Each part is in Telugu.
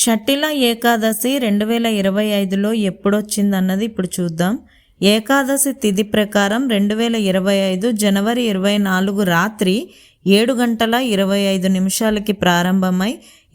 షట్టిల ఏకాదశి 2025లో ఎప్పుడొచ్చిందన్నది ఇప్పుడు చూద్దాం. ఏకాదశి తిథి ప్రకారం 2025 జనవరి 24 రాత్రి 7:25 ప్రారంభమై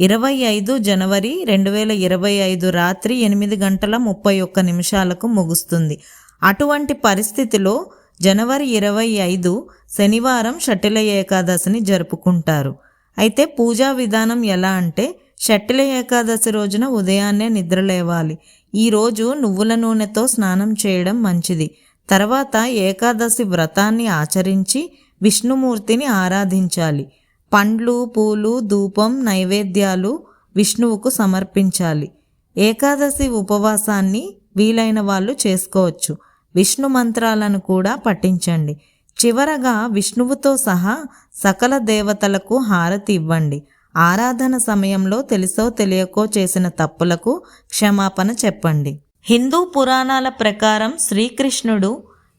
25 జనవరి 2025 రాత్రి 8:31 ముగుస్తుంది. అటువంటి పరిస్థితిలో జనవరి 25 శనివారం షట్టిల ఏకాదశిని జరుపుకుంటారు. అయితే పూజా విధానం ఎలా అంటే, షట్టిల ఏకాదశి రోజున ఉదయాన్నే నిద్రలేవాలి. ఈరోజు నువ్వుల నూనెతో స్నానం చేయడం మంచిది. తర్వాత ఏకాదశి వ్రతాన్ని ఆచరించి విష్ణుమూర్తిని ఆరాధించాలి. పండ్లు, పూలు, ధూపం, నైవేద్యాలు విష్ణువుకు సమర్పించాలి. ఏకాదశి ఉపవాసాన్ని వీలైన వాళ్ళు చేసుకోవచ్చు. విష్ణు మంత్రాలను కూడా పఠించండి. చివరగా విష్ణువుతో సహా సకల దేవతలకు హారతి ఇవ్వండి. ఆరాధన సమయంలో తెలుసో తెలియకో చేసిన తప్పులకు క్షమాపణ చెప్పండి. హిందూ పురాణాల ప్రకారం శ్రీకృష్ణుడు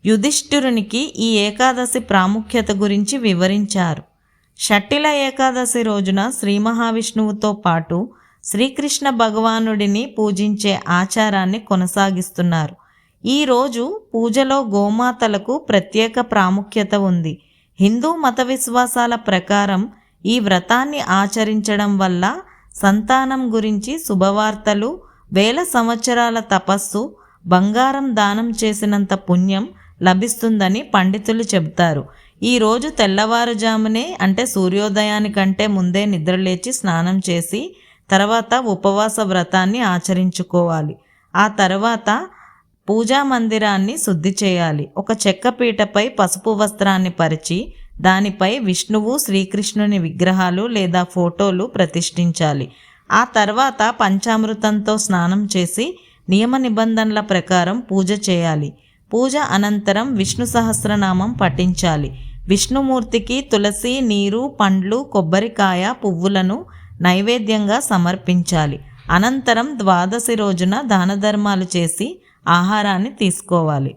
యుధిష్ఠిరునికి ఈ ఏకాదశి ప్రాముఖ్యత గురించి వివరించారు. షట్టిల ఏకాదశి రోజున శ్రీ మహావిష్ణువుతో పాటు శ్రీకృష్ణ భగవానుడిని పూజించే ఆచారాన్ని కొనసాగిస్తున్నారు. ఈరోజు పూజలో గోమాతలకు ప్రత్యేక ప్రాముఖ్యత ఉంది. హిందూ మత విశ్వాసాల ప్రకారం ఈ వ్రతాన్ని ఆచరించడం వల్ల సంతానం గురించి శుభవార్తలు, వేల సంవత్సరాల తపస్సు, బంగారం దానం చేసినంత పుణ్యం లభిస్తుందని పండితులు చెబుతారు. ఈరోజు తెల్లవారుజామునే అంటే సూర్యోదయానికంటే ముందే నిద్రలేచి స్నానం చేసి తర్వాత ఉపవాస వ్రతాన్ని ఆచరించుకోవాలి. ఆ తర్వాత పూజా మందిరాన్ని శుద్ధి చేయాలి. ఒక చెక్క పీటపై పసుపు వస్త్రాన్ని పరిచి దానిపై విష్ణువు, శ్రీకృష్ణుని విగ్రహాలు లేదా ఫోటోలు ప్రతిష్ఠించాలి. ఆ తర్వాత పంచామృతంతో స్నానం చేసి నియమ నిబంధనల ప్రకారం పూజ చేయాలి. పూజ అనంతరం విష్ణు సహస్రనామం పఠించాలి. విష్ణుమూర్తికి తులసి, నీరు, పండ్లు, కొబ్బరికాయ, పువ్వులను నైవేద్యంగా సమర్పించాలి. అనంతరం ద్వాదశి రోజున దాన ధర్మాలు చేసి ఆహారాన్ని తీసుకోవాలి.